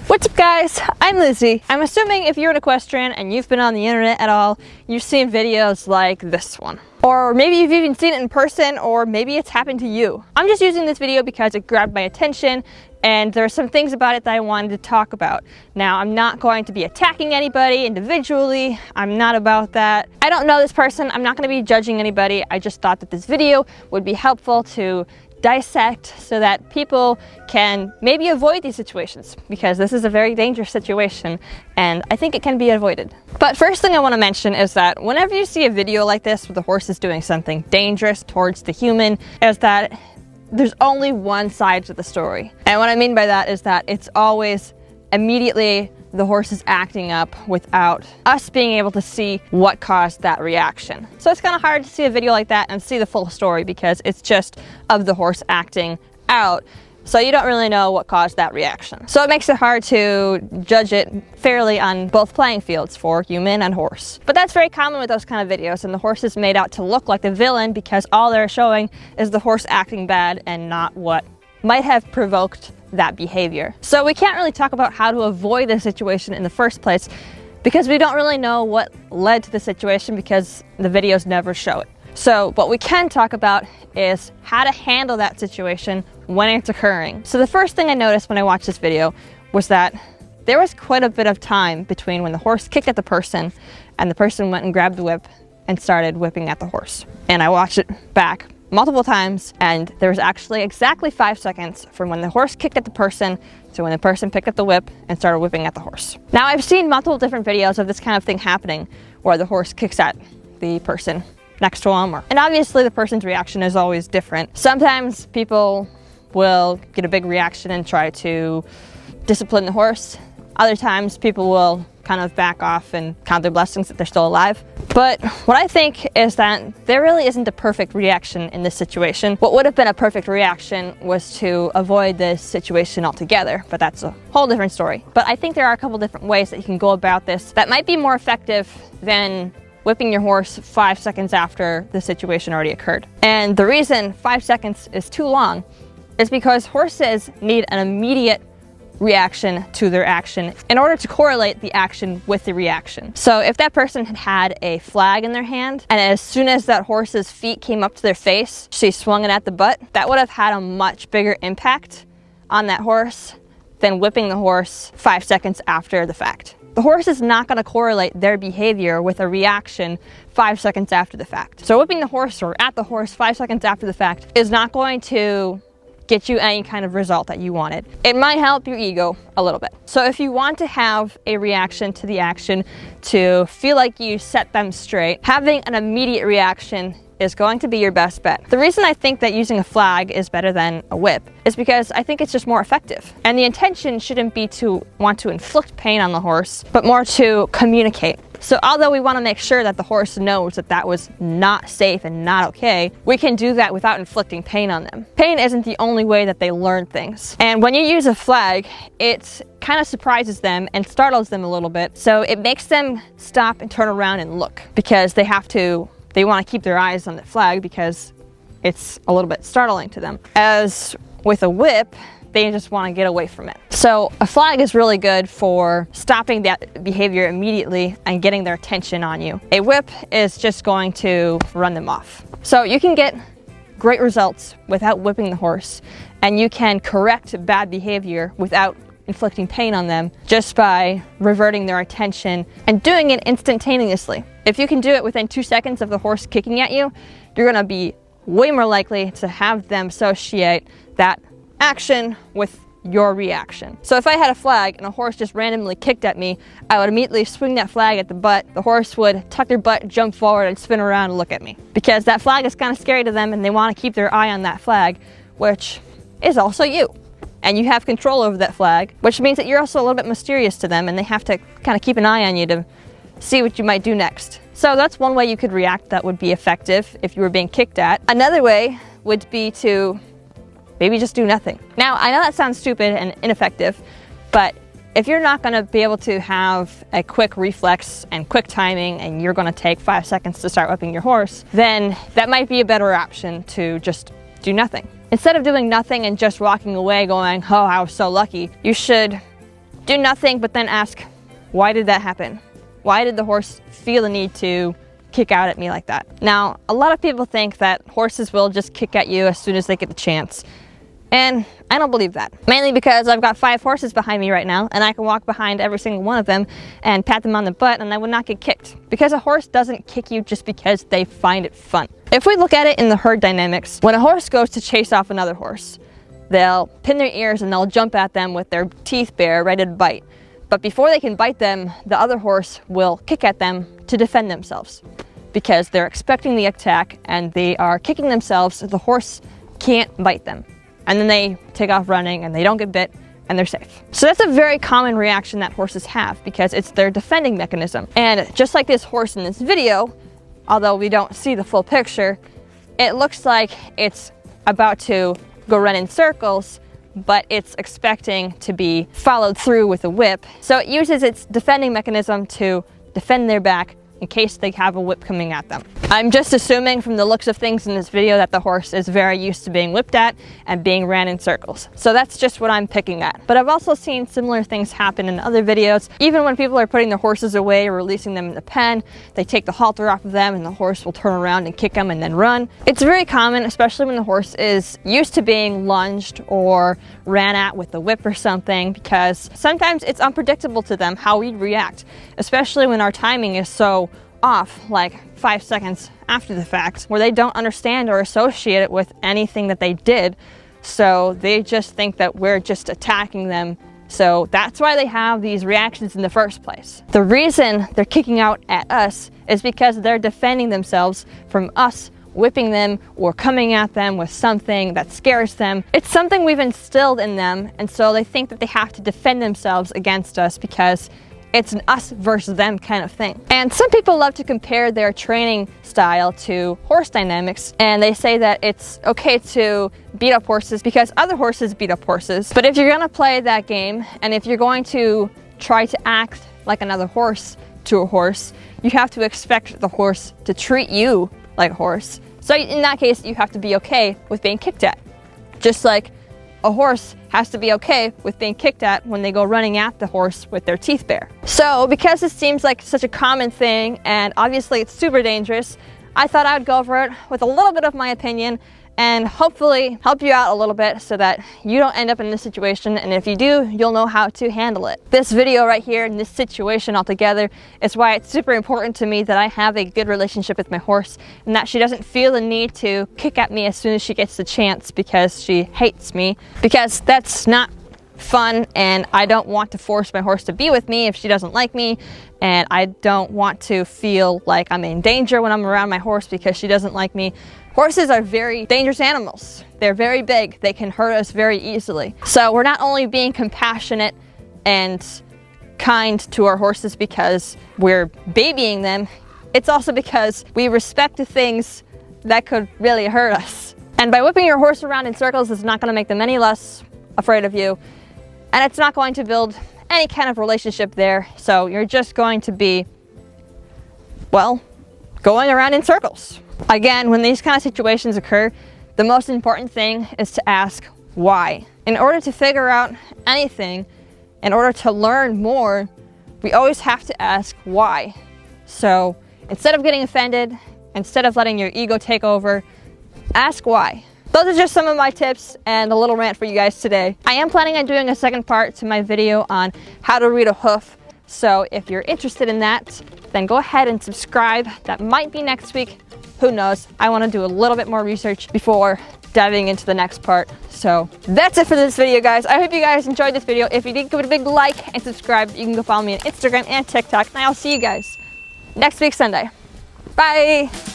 What's up guys, I'm Lizzie. I'm assuming if you're an equestrian and you've been on the internet at all, you've seen videos like this one. Or maybe you've even seen it in person, or maybe it's happened to you. I'm just using this video because it grabbed my attention and there are some things about it that I wanted to talk about. Now, I'm not going to be attacking anybody individually. I'm not about that. I don't know this person. I'm not going to be judging anybody. I just thought that this video would be helpful to dissect so that people can maybe avoid these situations, because this is a very dangerous situation and I think it can be avoided. But first thing I want to mention is that whenever you see a video like this where the horse is doing something dangerous towards the human, is that there's only one side to the story. And what I mean by that is that it's always immediately the horse is acting up without us being able to see what caused that reaction. So it's kind of hard to see a video like that and see the full story because it's just of the horse acting out. So you don't really know what caused that reaction. So it makes it hard to judge it fairly on both playing fields for human and horse. But that's very common with those kind of videos, and the horse is made out to look like the villain because all they're showing is the horse acting bad and not what might have provoked that behavior. So we can't really talk about how to avoid the situation in the first place because we don't really know what led to the situation because the videos never show it. So what we can talk about is how to handle that situation when it's occurring. So the first thing I noticed when I watched this video was that there was quite a bit of time between when the horse kicked at the person and the person went and grabbed the whip and started whipping at the horse. And I watched it back multiple times, and there was actually exactly 5 seconds from when the horse kicked at the person to when the person picked up the whip and started whipping at the horse. Now, I've seen multiple different videos of this kind of thing happening where the horse kicks at the person next to him, and obviously the person's reaction is always different. Sometimes people will get a big reaction and try to discipline the horse. Other times people will kind of back off and count their blessings that they're still alive. But what I think is that there really isn't a perfect reaction in this situation. What would have been a perfect reaction was to avoid this situation altogether, but that's a whole different story. But I think there are a couple different ways that you can go about this that might be more effective than whipping your horse 5 seconds after the situation already occurred. And the reason 5 seconds is too long is because horses need an immediate reaction to their action in order to correlate the action with the reaction. So if that person had had a flag in their hand and as soon as that horse's feet came up to their face, she swung it at the butt, that would have had a much bigger impact on that horse than whipping the horse 5 seconds after the fact. The horse is not going to correlate their behavior with a reaction 5 seconds after the fact. So whipping the horse or at the horse 5 seconds after the fact is not going to get you any kind of result that you wanted. It might help your ego a little bit. So if you want to have a reaction to the action to feel like you set them straight, having an immediate reaction is going to be your best bet. The reason I think that using a flag is better than a whip is because I think it's just more effective. And the intention shouldn't be to want to inflict pain on the horse, but more to communicate. So although we want to make sure that the horse knows that that was not safe and not okay, we can do that without inflicting pain on them. Pain isn't the only way that they learn things. And when you use a flag, it kind of surprises them and startles them a little bit. So it makes them stop and turn around and look because they want to keep their eyes on the flag because it's a little bit startling to them. As with a whip, they just want to get away from it. So a flag is really good for stopping that behavior immediately and getting their attention on you. A whip is just going to run them off. So you can get great results without whipping the horse, and you can correct bad behavior without inflicting pain on them just by reverting their attention and doing it instantaneously. If you can do it within 2 seconds of the horse kicking at you, you're going to be way more likely to have them associate that action with your reaction. So if I had a flag and a horse just randomly kicked at me, I would immediately swing that flag at the butt. The horse would tuck their butt, jump forward, and spin around and look at me. Because that flag is kind of scary to them and they want to keep their eye on that flag, which is also you. And you have control over that flag, which means that you're also a little bit mysterious to them and they have to kind of keep an eye on you to see what you might do next. So that's one way you could react that would be effective if you were being kicked at. Another way would be to maybe just do nothing. Now, I know that sounds stupid and ineffective, but if you're not going to be able to have a quick reflex and quick timing and you're going to take 5 seconds to start whipping your horse, then that might be a better option to just do nothing. Instead of doing nothing and just walking away going, oh, I was so lucky, you should do nothing but then ask, why did that happen? Why did the horse feel the need to kick out at me like that? Now, a lot of people think that horses will just kick at you as soon as they get the chance. And I don't believe that. Mainly because I've got 5 horses behind me right now, and I can walk behind every single one of them and pat them on the butt, and I would not get kicked. Because a horse doesn't kick you just because they find it fun. If we look at it in the herd dynamics, when a horse goes to chase off another horse, they'll pin their ears and they'll jump at them with their teeth bare, ready to bite. But before they can bite them, the other horse will kick at them to defend themselves. Because they're expecting the attack and they are kicking themselves so the horse can't bite them. And then they take off running and they don't get bit and they're safe. So that's a very common reaction that horses have because it's their defending mechanism. And just like this horse in this video, although we don't see the full picture, it looks like it's about to go run in circles, but it's expecting to be followed through with a whip. So it uses its defending mechanism to defend their back in case they have a whip coming at them. I'm just assuming from the looks of things in this video that the horse is very used to being whipped at and being ran in circles. So that's just what I'm picking at. But I've also seen similar things happen in other videos. Even when people are putting their horses away or releasing them in the pen, they take the halter off of them and the horse will turn around and kick them and then run. It's very common, especially when the horse is used to being lunged or ran at with a whip or something, because sometimes it's unpredictable to them how we'd react, especially when our timing is so off, like 5 seconds after the fact, where they don't understand or associate it with anything that they did. So they just think that we're just attacking them. So that's why they have these reactions in the first place. The reason they're kicking out at us is because they're defending themselves from us whipping them or coming at them with something that scares them. It's something we've instilled in them, and so they think that they have to defend themselves against us because it's an us versus them kind of thing. And some people love to compare their training style to horse dynamics, and they say that it's okay to beat up horses because other horses beat up horses. But if you're gonna play that game, and if you're going to try to act like another horse to a horse, you have to expect the horse to treat you like a horse. So in that case, you have to be okay with being kicked at. Just like a horse has to be okay with being kicked at when they go running at the horse with their teeth bare. So because this seems like such a common thing, and obviously it's super dangerous, I thought I would go over it with a little bit of my opinion and hopefully help you out a little bit so that you don't end up in this situation, and if you do, you'll know how to handle it. This video right here and this situation altogether is why it's super important to me that I have a good relationship with my horse and that she doesn't feel the need to kick at me as soon as she gets the chance because she hates me, because that's not fun, and I don't want to force my horse to be with me if she doesn't like me, and I don't want to feel like I'm in danger when I'm around my horse because she doesn't like me. Horses are very dangerous animals. They're very big. They can hurt us very easily. So we're not only being compassionate and kind to our horses because we're babying them, it's also because we respect the things that could really hurt us. And by whipping your horse around in circles is not going to make them any less afraid of you, and it's not going to build any kind of relationship there. So you're just going to be, well, going around in circles. Again, when these kind of situations occur, the most important thing is to ask why. In order to figure out anything, in order to learn more, we always have to ask why. So instead of getting offended, instead of letting your ego take over, ask why. Those are just some of my tips and a little rant for you guys today. I am planning on doing a second part to my video on how to read a hoof. So if you're interested in that, then go ahead and subscribe. That might be next week. Who knows? I want to do a little bit more research before diving into the next part. So that's it for this video, guys. I hope you guys enjoyed this video. If you did, give it a big like and subscribe. You can go follow me on Instagram and TikTok, and I'll see you guys next week Sunday. Bye!